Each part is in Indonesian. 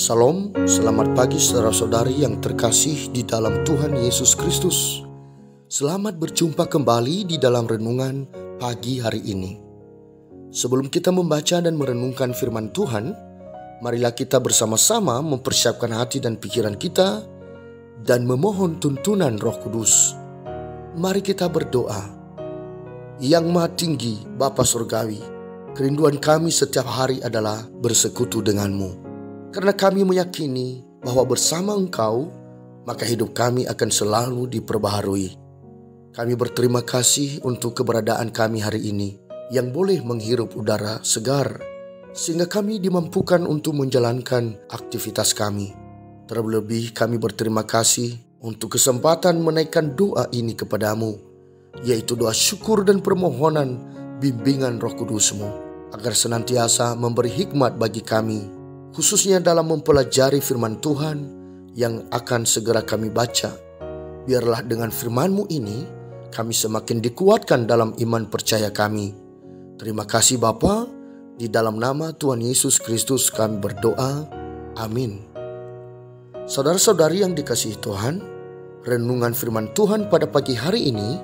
Salam, selamat pagi saudara-saudari yang terkasih di dalam Tuhan Yesus Kristus. Selamat berjumpa kembali di dalam renungan pagi hari ini. Sebelum kita membaca dan merenungkan firman Tuhan, marilah kita bersama-sama mempersiapkan hati dan pikiran kita dan memohon tuntunan Roh Kudus. Mari kita berdoa. Yang Maha Tinggi, Bapa Surgawi, kerinduan kami setiap hari adalah bersekutu denganmu. Karena kami meyakini bahwa bersama Engkau, maka hidup kami akan selalu diperbaharui. Kami berterima kasih untuk keberadaan kami hari ini yang boleh menghirup udara segar, sehingga kami dimampukan untuk menjalankan aktivitas kami. Terlebih kami berterima kasih untuk kesempatan menaikkan doa ini kepadamu, yaitu doa syukur dan permohonan bimbingan Roh Kudus-Mu, agar senantiasa memberi hikmat bagi kami, khususnya dalam mempelajari firman Tuhan yang akan segera kami baca. Biarlah dengan firman-Mu ini kami semakin dikuatkan dalam iman percaya kami. Terima kasih Bapa, di dalam nama Tuhan Yesus Kristus kami berdoa. Amin. Saudara-saudari yang dikasihi Tuhan, renungan firman Tuhan pada pagi hari ini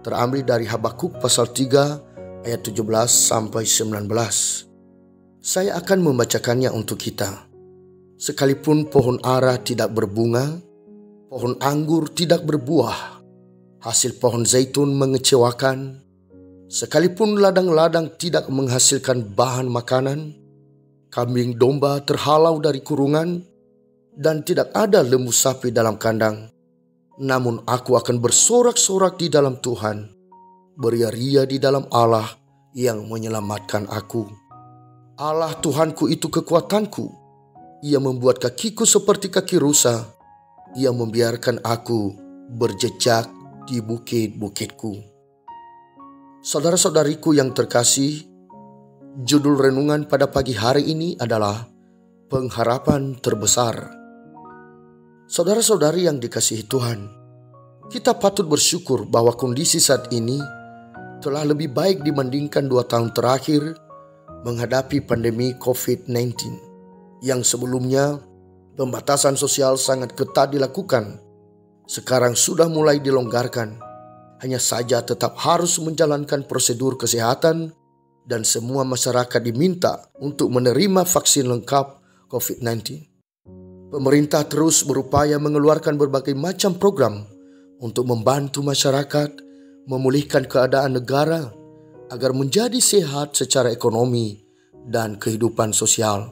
terambil dari Habakuk pasal 3 ayat 17 sampai 19. Saya akan membacakannya untuk kita. Sekalipun pohon ara tidak berbunga, pohon anggur tidak berbuah, hasil pohon zaitun mengecewakan, sekalipun ladang-ladang tidak menghasilkan bahan makanan, kambing domba terhalau dari kurungan, dan tidak ada lembu sapi dalam kandang, namun aku akan bersorak-sorak di dalam Tuhan, beria-ria di dalam Allah yang menyelamatkan aku. Allah Tuhanku itu kekuatanku. Ia membuat kakiku seperti kaki rusa. Ia membiarkan aku berjejak di bukit-bukitku. Saudara-saudariku yang terkasih, judul renungan pada pagi hari ini adalah pengharapan terbesar. Saudara-saudari yang dikasihi Tuhan, kita patut bersyukur bahwa kondisi saat ini telah lebih baik dibandingkan 2 tahun terakhir menghadapi pandemi COVID-19 yang sebelumnya pembatasan sosial sangat ketat dilakukan. Sekarang sudah mulai dilonggarkan, hanya saja tetap harus menjalankan prosedur kesehatan dan semua masyarakat diminta untuk menerima vaksin lengkap COVID-19. Pemerintah terus berupaya mengeluarkan berbagai macam program untuk membantu masyarakat memulihkan keadaan negara agar menjadi sehat secara ekonomi dan kehidupan sosial.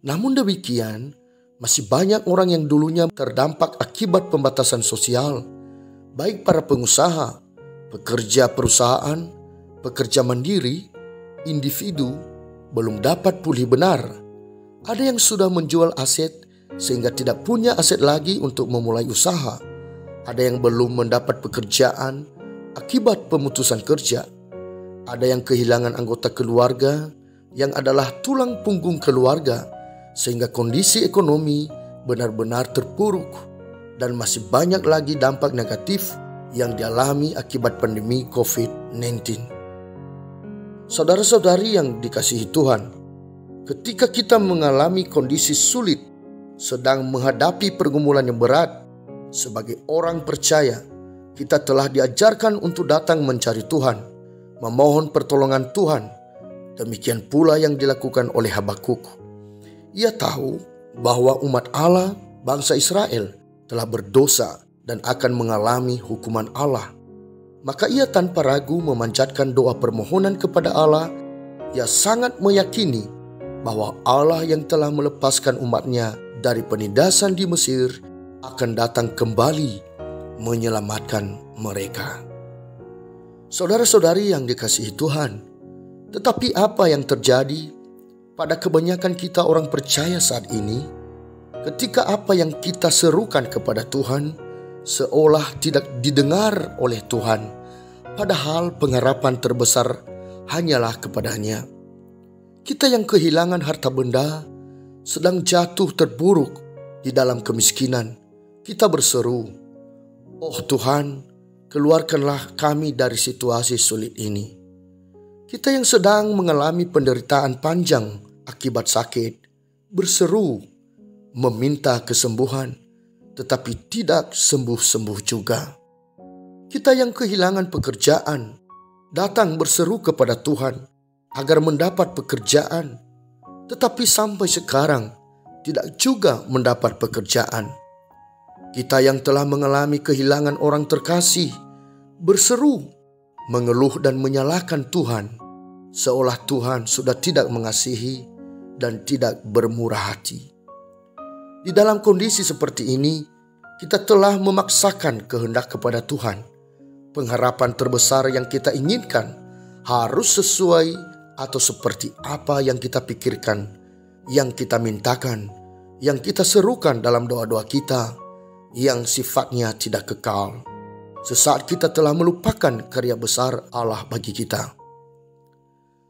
Namun demikian, masih banyak orang yang dulunya terdampak akibat pembatasan sosial, baik para pengusaha, pekerja perusahaan, pekerja mandiri, individu, belum dapat pulih benar. Ada yang sudah menjual aset sehingga tidak punya aset lagi untuk memulai usaha. Ada yang belum mendapat pekerjaan akibat pemutusan kerja. Ada yang kehilangan anggota keluarga yang adalah tulang punggung keluarga, sehingga kondisi ekonomi benar-benar terpuruk. Dan masih banyak lagi dampak negatif yang dialami akibat pandemi COVID-19. Saudara-saudari yang dikasihi Tuhan, ketika kita mengalami kondisi sulit, sedang menghadapi pergumulan yang berat, sebagai orang percaya, kita telah diajarkan untuk datang mencari Tuhan, memohon pertolongan Tuhan. Demikian pula yang dilakukan oleh Habakuk. Ia tahu bahwa umat Allah, bangsa Israel, telah berdosa dan akan mengalami hukuman Allah. Maka ia tanpa ragu memanjatkan doa permohonan kepada Allah. Ia sangat meyakini bahwa Allah yang telah melepaskan umatnya dari penindasan di Mesir akan datang kembali menyelamatkan mereka. Saudara-saudari yang dikasihi Tuhan, tetapi apa yang terjadi pada kebanyakan kita orang percaya saat ini, ketika apa yang kita serukan kepada Tuhan seolah tidak didengar oleh Tuhan, padahal pengharapan terbesar hanyalah kepadanya. Kita yang kehilangan harta benda, sedang jatuh terpuruk di dalam kemiskinan, kita berseru, "Oh Tuhan, keluarkanlah kami dari situasi sulit ini." Kita yang sedang mengalami penderitaan panjang akibat sakit, berseru, meminta kesembuhan, tetapi tidak sembuh-sembuh juga. Kita yang kehilangan pekerjaan datang berseru kepada Tuhan agar mendapat pekerjaan, tetapi sampai sekarang tidak juga mendapat pekerjaan. Kita yang telah mengalami kehilangan orang terkasih berseru, mengeluh dan menyalahkan Tuhan, seolah Tuhan sudah tidak mengasihi dan tidak bermurah hati. Di dalam kondisi seperti ini, kita telah memaksakan kehendak kepada Tuhan. Pengharapan terbesar yang kita inginkan harus sesuai atau seperti apa yang kita pikirkan, yang kita mintakan, yang kita serukan dalam doa-doa kita, yang sifatnya tidak kekal. Sesaat kita telah melupakan karya besar Allah bagi kita.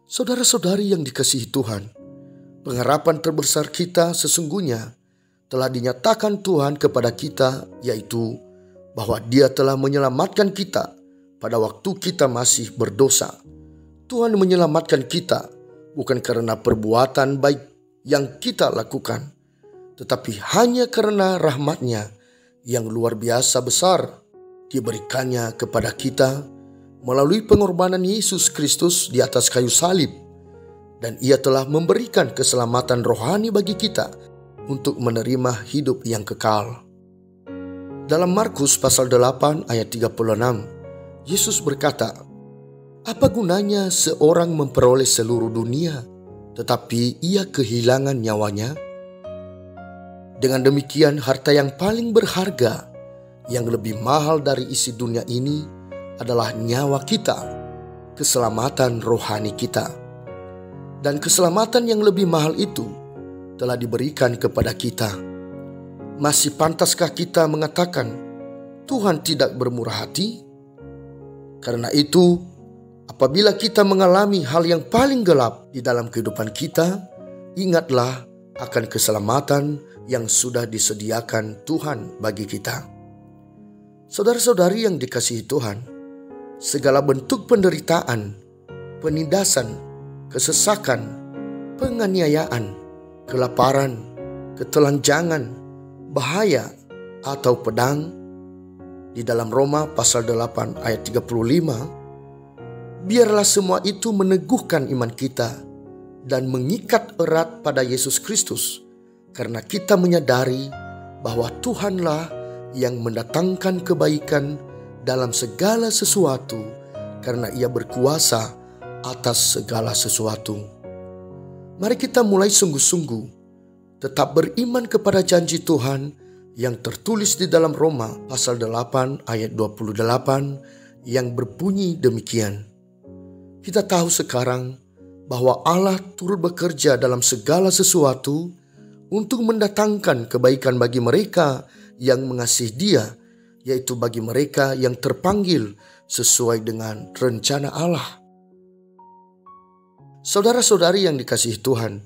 Saudara-saudari yang dikasihi Tuhan, pengharapan terbesar kita sesungguhnya telah dinyatakan Tuhan kepada kita, yaitu bahwa Dia telah menyelamatkan kita pada waktu kita masih berdosa. Tuhan menyelamatkan kita bukan karena perbuatan baik yang kita lakukan, tetapi hanya karena rahmat-Nya yang luar biasa besar diberikannya kepada kita melalui pengorbanan Yesus Kristus di atas kayu salib. Dan Ia telah memberikan keselamatan rohani bagi kita untuk menerima hidup yang kekal. Dalam Markus pasal 8 ayat 36, Yesus berkata, "Apa gunanya seorang memperoleh seluruh dunia, tetapi ia kehilangan nyawanya? Dengan demikian harta yang paling berharga, yang lebih mahal dari isi dunia ini adalah nyawa kita, keselamatan rohani kita. Dan keselamatan yang lebih mahal itu telah diberikan kepada kita. Masih pantaskah kita mengatakan Tuhan tidak bermurah hati? Karena itu, apabila kita mengalami hal yang paling gelap di dalam kehidupan kita, ingatlah akan keselamatan yang sudah disediakan Tuhan bagi kita." Saudara-saudari yang dikasihi Tuhan, segala bentuk penderitaan, penindasan, kesesakan, penganiayaan, kelaparan, ketelanjangan, bahaya, atau pedang, di dalam Roma pasal 8 ayat 35, biarlah semua itu meneguhkan iman kita dan mengikat erat pada Yesus Kristus, karena kita menyadari bahwa Tuhanlah yang mendatangkan kebaikan dalam segala sesuatu, karena Ia berkuasa atas segala sesuatu. Mari kita mulai sungguh-sungguh tetap beriman kepada janji Tuhan yang tertulis di dalam Roma pasal 8 ayat 28 yang berbunyi demikian. Kita tahu sekarang bahwa Allah turut bekerja dalam segala sesuatu untuk mendatangkan kebaikan bagi mereka yang mengasihi Dia, yaitu bagi mereka yang terpanggil sesuai dengan rencana Allah. Saudara-saudari yang dikasihi Tuhan,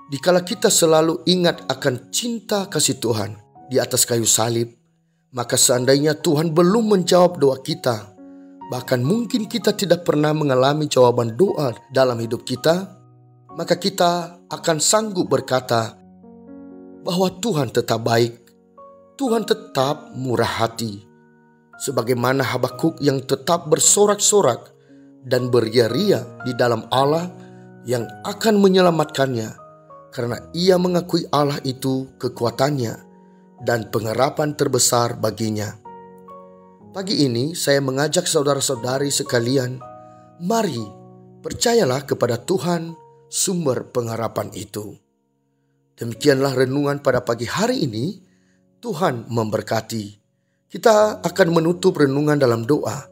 dikala kita selalu ingat akan cinta kasih Tuhan di atas kayu salib, maka seandainya Tuhan belum menjawab doa kita, bahkan mungkin kita tidak pernah mengalami jawaban doa dalam hidup kita, maka kita akan sanggup berkata bahwa Tuhan tetap baik, Tuhan tetap murah hati. Sebagaimana Habakuk yang tetap bersorak-sorak dan beria-ria di dalam Allah yang akan menyelamatkannya, karena ia mengakui Allah itu kekuatannya dan pengharapan terbesar baginya. Pagi ini saya mengajak saudara-saudari sekalian, mari percayalah kepada Tuhan sumber pengharapan itu. Demikianlah renungan pada pagi hari ini. Tuhan memberkati. Kita akan menutup renungan dalam doa.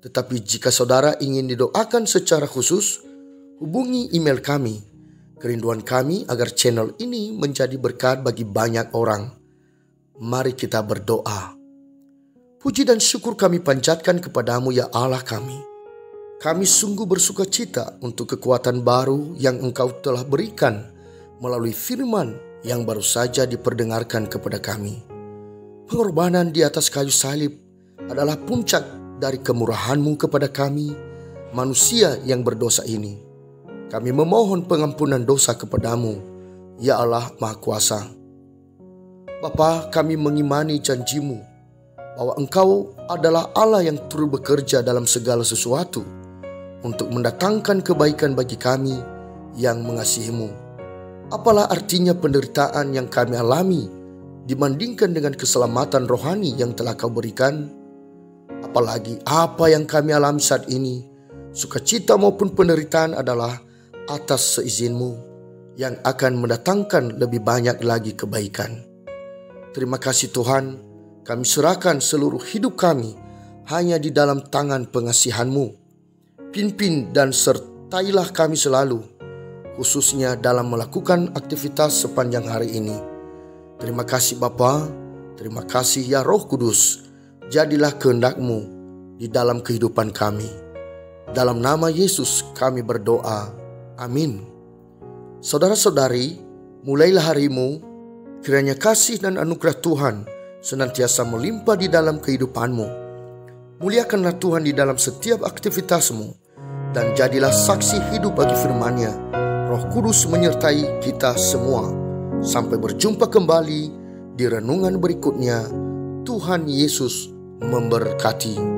Tetapi jika saudara ingin didoakan secara khusus, hubungi email kami. Kerinduan kami agar channel ini menjadi berkat bagi banyak orang. Mari kita berdoa. Puji dan syukur kami panjatkan kepadamu ya Allah kami. Kami sungguh bersuka cita untuk kekuatan baru yang Engkau telah berikan melalui firman yang baru saja diperdengarkan kepada kami. Pengorbanan di atas kayu salib adalah puncak dari kemurahan-Mu kepada kami, manusia yang berdosa ini. Kami memohon pengampunan dosa kepadamu, ya Allah Maha Kuasa. Bapa, kami mengimani janji-Mu bahwa Engkau adalah Allah yang turut bekerja dalam segala sesuatu untuk mendatangkan kebaikan bagi kami yang mengasihi-Mu. Apalah artinya penderitaan yang kami alami dibandingkan dengan keselamatan rohani yang telah Kau berikan? Apalagi apa yang kami alami saat ini, sukacita maupun penderitaan adalah atas seizin-Mu yang akan mendatangkan lebih banyak lagi kebaikan. Terima kasih Tuhan, kami serahkan seluruh hidup kami hanya di dalam tangan pengasihan-Mu. Pimpin dan sertailah kami selalu, khususnya dalam melakukan aktivitas sepanjang hari ini. Terima kasih Bapa, terima kasih ya Roh Kudus. Jadilah kehendak-Mu di dalam kehidupan kami. Dalam nama Yesus kami berdoa. Amin. Saudara-saudari, mulailah harimu. Kiranya kasih dan anugerah Tuhan senantiasa melimpah di dalam kehidupanmu. Muliakanlah Tuhan di dalam setiap aktivitasmu, dan jadilah saksi hidup bagi firman-Nya. Roh Kudus menyertai kita semua. Sampai berjumpa kembali di renungan berikutnya. Tuhan Yesus memberkati.